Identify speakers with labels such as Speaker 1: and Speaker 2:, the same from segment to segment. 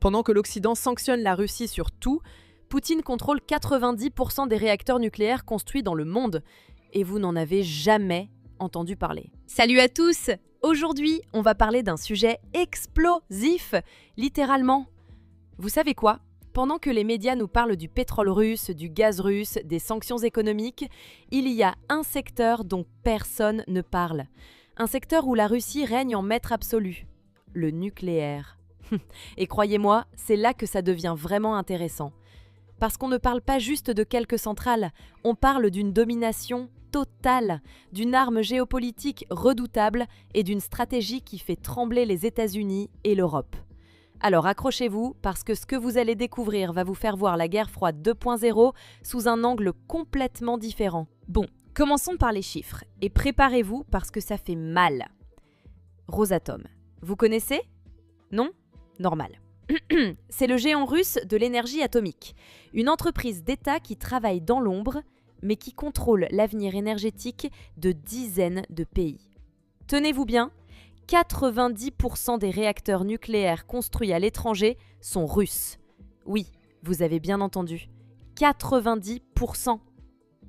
Speaker 1: Pendant que l'Occident sanctionne la Russie sur tout, Poutine contrôle 90% des réacteurs nucléaires construits dans le monde. Et vous n'en avez jamais entendu parler. Salut à tous! Aujourd'hui, on va parler d'un sujet explosif, littéralement. Vous savez quoi? Pendant que les médias nous parlent du pétrole russe, du gaz russe, des sanctions économiques, il y a un secteur dont personne ne parle. Un secteur où la Russie règne en maître absolu, le nucléaire. Et croyez-moi, c'est là que ça devient vraiment intéressant. Parce qu'on ne parle pas juste de quelques centrales, on parle d'une domination totale, d'une arme géopolitique redoutable et d'une stratégie qui fait trembler les États-Unis et l'Europe. Alors accrochez-vous, parce que ce que vous allez découvrir va vous faire voir la guerre froide 2.0 sous un angle complètement différent. Bon, commençons par les chiffres, et préparez-vous parce que ça fait mal. Rosatom, vous connaissez? Non? Normal. C'est le géant russe de l'énergie atomique, une entreprise d'État qui travaille dans l'ombre, mais qui contrôle l'avenir énergétique de dizaines de pays. Tenez-vous bien, 90% des réacteurs nucléaires construits à l'étranger sont russes. Oui, vous avez bien entendu, 90%.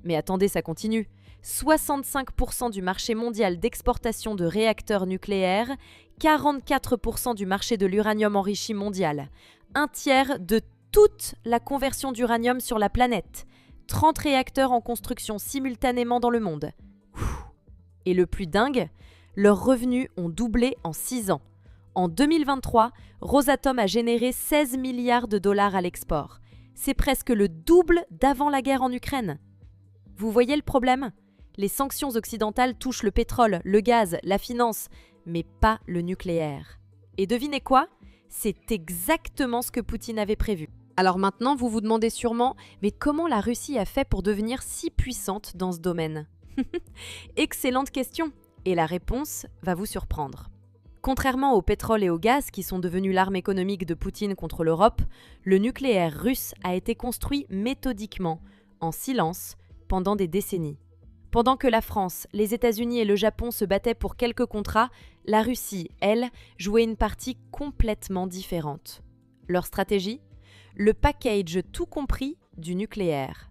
Speaker 1: Mais attendez, ça continue. 65% du marché mondial d'exportation de réacteurs nucléaires, 44% du marché de l'uranium enrichi mondial, un tiers de toute la conversion d'uranium sur la planète, 30 réacteurs en construction simultanément dans le monde. Et le plus dingue, leurs revenus ont doublé en 6 ans. En 2023, Rosatom a généré 16 milliards de dollars à l'export. C'est presque le double d'avant la guerre en Ukraine. Vous voyez le problème ? Les sanctions occidentales touchent le pétrole, le gaz, la finance, mais pas le nucléaire. Et devinez quoi ? C'est exactement ce que Poutine avait prévu. Alors maintenant, vous vous demandez sûrement, mais comment la Russie a fait pour devenir si puissante dans ce domaine ? Excellente question, et la réponse va vous surprendre. Contrairement au pétrole et au gaz, qui sont devenus l'arme économique de Poutine contre l'Europe, le nucléaire russe a été construit méthodiquement, en silence, pendant des décennies. Pendant que la France, les États-Unis et le Japon se battaient pour quelques contrats, la Russie, elle, jouait une partie complètement différente. Leur stratégie ? Le package tout compris du nucléaire.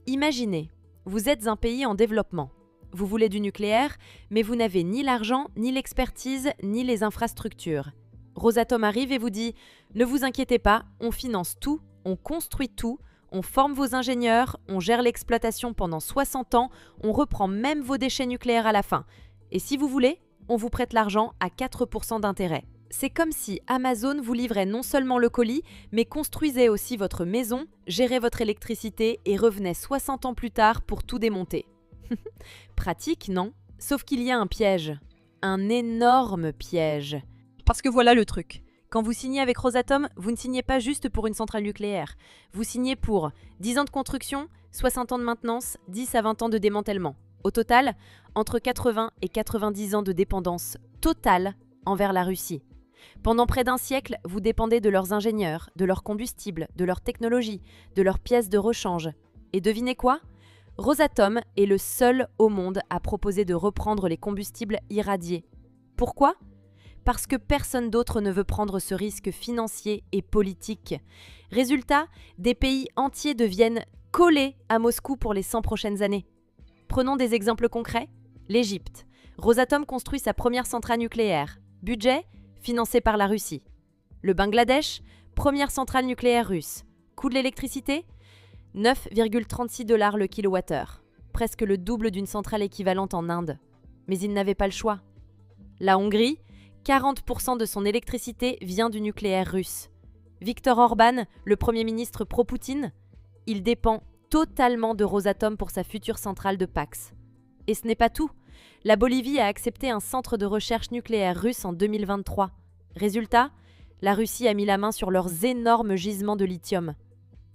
Speaker 1: Imaginez, vous êtes un pays en développement. Vous voulez du nucléaire, mais vous n'avez ni l'argent, ni l'expertise, ni les infrastructures. Rosatom arrive et vous dit « Ne vous inquiétez pas, on finance tout, on construit tout, on forme vos ingénieurs, on gère l'exploitation pendant 60 ans, on reprend même vos déchets nucléaires à la fin. Et si vous voulez, on vous prête l'argent à 4% d'intérêt. » C'est comme si Amazon vous livrait non seulement le colis, mais construisait aussi votre maison, gérait votre électricité et revenait 60 ans plus tard pour tout démonter. Pratique, non? Sauf qu'il y a un piège. Un énorme piège. Parce que voilà le truc. Quand vous signez avec Rosatom, vous ne signez pas juste pour une centrale nucléaire. Vous signez pour 10 ans de construction, 60 ans de maintenance, 10 à 20 ans de démantèlement. Au total, entre 80 et 90 ans de dépendance totale envers la Russie. Pendant près d'un siècle, vous dépendez de leurs ingénieurs, de leur combustible, de leur technologie, de leurs pièces de rechange. Et devinez quoi ? Rosatom est le seul au monde à proposer de reprendre les combustibles irradiés. Pourquoi ? Parce que personne d'autre ne veut prendre ce risque financier et politique. Résultat, des pays entiers deviennent collés à Moscou pour les 100 prochaines années. Prenons des exemples concrets. L'Égypte. Rosatom construit sa première centrale nucléaire. Budget ? Financé par la Russie. Le Bangladesh, première centrale nucléaire russe. Coût de l'électricité ? 9,36 $ le kilowattheure. Presque le double d'une centrale équivalente en Inde. Mais ils n'avaient pas le choix. La Hongrie, 40% de son électricité vient du nucléaire russe. Viktor Orban, le Premier ministre pro-Poutine, il dépend totalement de Rosatom pour sa future centrale de Pax. Et ce n'est pas tout. La Bolivie a accepté un centre de recherche nucléaire russe en 2023. Résultat, la Russie a mis la main sur leurs énormes gisements de lithium.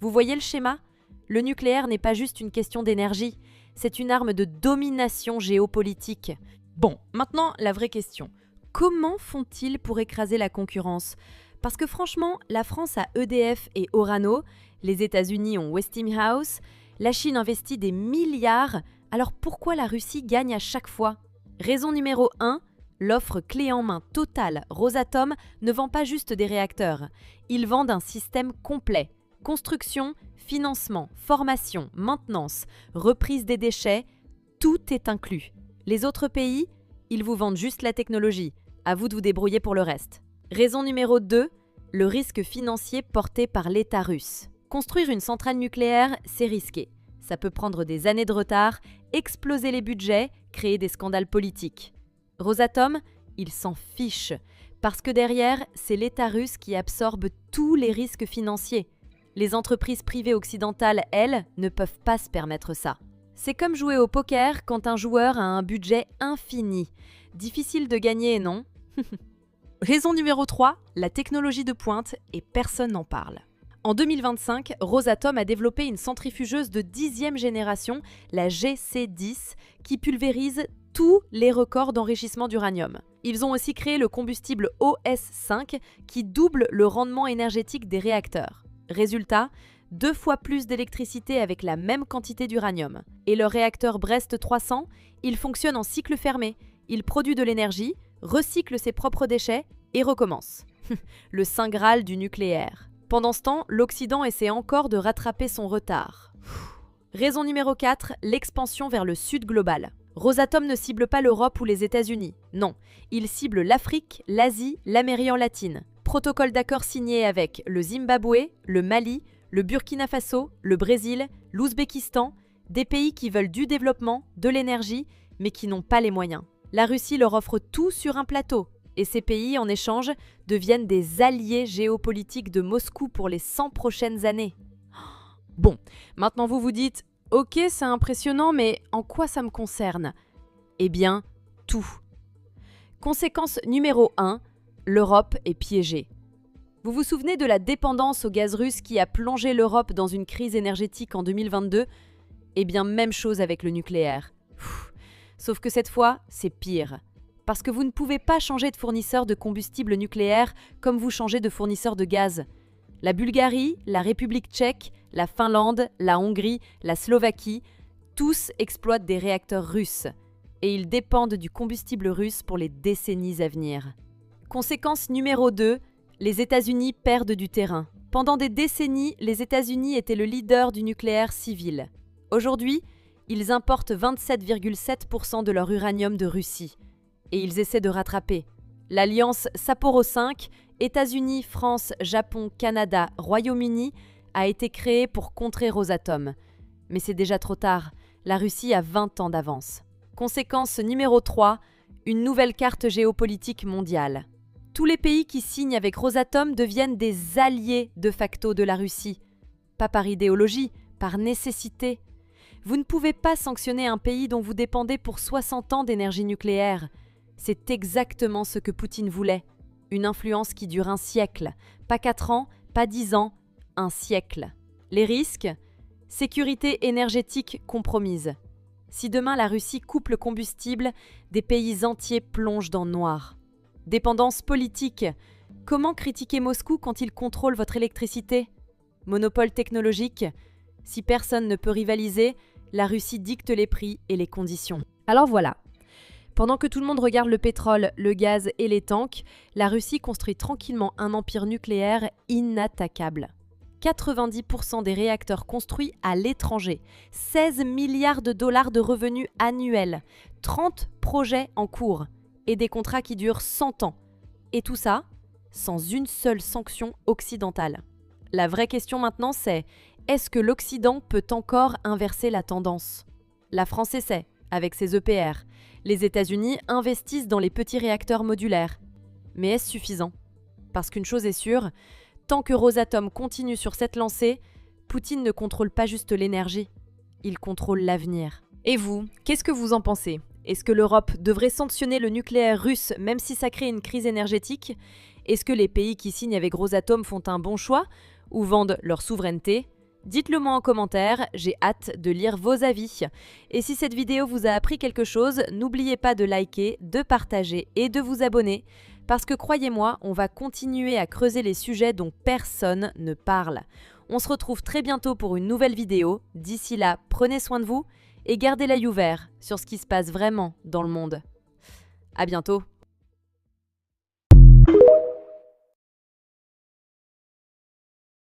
Speaker 1: Vous voyez le schéma ? Le nucléaire n'est pas juste une question d'énergie, c'est une arme de domination géopolitique. Bon, maintenant, la vraie question. Comment font-ils pour écraser la concurrence ? Parce que franchement, la France a EDF et Orano, les États-Unis ont Westinghouse, la Chine investit des milliards, alors pourquoi la Russie gagne à chaque fois ? Raison numéro 1, L'offre clé en main totale Rosatom ne vend pas juste des réacteurs. Ils vendent un système complet. Construction, financement, formation, maintenance, reprise des déchets, tout est inclus. Les autres pays, ils vous vendent juste la technologie. À vous de vous débrouiller pour le reste. Raison numéro 2, le risque financier porté par l'État russe. Construire une centrale nucléaire, c'est risqué. Ça peut prendre des années de retard, exploser les budgets, créer des scandales politiques. Rosatom, il s'en fiche, parce que derrière, c'est l'État russe qui absorbe tous les risques financiers. Les entreprises privées occidentales, elles, ne peuvent pas se permettre ça. C'est comme jouer au poker quand un joueur a un budget infini. Difficile de gagner, non? Raison numéro 3, la technologie de pointe et personne n'en parle. En 2025, Rosatom a développé une centrifugeuse de 10e génération, la GC10, qui pulvérise tous les records d'enrichissement d'uranium. Ils ont aussi créé le combustible OS5 qui double le rendement énergétique des réacteurs. Résultat, 2 fois plus d'électricité avec la même quantité d'uranium. Et leur réacteur Brest 300, il fonctionne en cycle fermé. Il produit de l'énergie, recycle ses propres déchets et recommence. Le saint graal du nucléaire. Pendant ce temps, l'Occident essaie encore de rattraper son retard. Raison numéro 4, l'expansion vers le sud global. Rosatom ne cible pas l'Europe ou les États-Unis. Non, il cible l'Afrique, l'Asie, l'Amérique latine. Protocole d'accord signé avec le Zimbabwe, le Mali, le Burkina Faso, le Brésil, l'Ouzbékistan, des pays qui veulent du développement, de l'énergie, mais qui n'ont pas les moyens. La Russie leur offre tout sur un plateau, et ces pays, en échange, deviennent des alliés géopolitiques de Moscou pour les 100 prochaines années. Bon, maintenant vous vous dites « Ok, c'est impressionnant, mais en quoi ça me concerne ?» Eh bien, tout. Conséquence numéro 1, l'Europe est piégée. Vous vous souvenez de la dépendance au gaz russe qui a plongé l'Europe dans une crise énergétique en 2022 ? Eh bien, même chose avec le nucléaire. Sauf que cette fois, c'est pire. Parce que vous ne pouvez pas changer de fournisseur de combustible nucléaire comme vous changez de fournisseur de gaz. La Bulgarie, la République tchèque, la Finlande, la Hongrie, la Slovaquie, tous exploitent des réacteurs russes. Et ils dépendent du combustible russe pour les décennies à venir. Conséquence numéro 2, les États-Unis perdent du terrain. Pendant des décennies, les États-Unis étaient le leader du nucléaire civil. Aujourd'hui, ils importent 27,7% de leur uranium de Russie. Et ils essaient de rattraper. L'alliance Sapporo 5, États-Unis, France, Japon, Canada, Royaume-Uni, a été créée pour contrer Rosatom. Mais c'est déjà trop tard, la Russie a 20 ans d'avance. Conséquence numéro 3, une nouvelle carte géopolitique mondiale. Tous les pays qui signent avec Rosatom deviennent des alliés de facto de la Russie. Pas par idéologie, par nécessité. Vous ne pouvez pas sanctionner un pays dont vous dépendez pour 60 ans d'énergie nucléaire. C'est exactement ce que Poutine voulait. Une influence qui dure un siècle. Pas 4 ans, pas 10 ans, un siècle. Les risques ? Sécurité énergétique compromise. Si demain la Russie coupe le combustible, des pays entiers plongent dans le noir. Dépendance politique. Comment critiquer Moscou quand il contrôle votre électricité ? Monopole technologique. Si personne ne peut rivaliser, la Russie dicte les prix et les conditions. Alors voilà. Pendant que tout le monde regarde le pétrole, le gaz et les tanks, la Russie construit tranquillement un empire nucléaire inattaquable. 90% des réacteurs construits à l'étranger, 16 milliards de dollars de revenus annuels, 30 projets en cours et des contrats qui durent 100 ans. Et tout ça, sans une seule sanction occidentale. La vraie question maintenant c'est, est-ce que l'Occident peut encore inverser la tendance ? La France essaie, avec ses EPR. Les États-Unis investissent dans les petits réacteurs modulaires. Mais est-ce suffisant ? Parce qu'une chose est sûre, tant que Rosatom continue sur cette lancée, Poutine ne contrôle pas juste l'énergie, il contrôle l'avenir. Et vous, qu'est-ce que vous en pensez ? Est-ce que l'Europe devrait sanctionner le nucléaire russe même si ça crée une crise énergétique ? Est-ce que les pays qui signent avec Rosatom font un bon choix ou vendent leur souveraineté ? Dites-le moi en commentaire, j'ai hâte de lire vos avis. Et si cette vidéo vous a appris quelque chose, n'oubliez pas de liker, de partager et de vous abonner. Parce que croyez-moi, on va continuer à creuser les sujets dont personne ne parle. On se retrouve très bientôt pour une nouvelle vidéo. D'ici là, prenez soin de vous et gardez l'œil ouvert sur ce qui se passe vraiment dans le monde. À bientôt.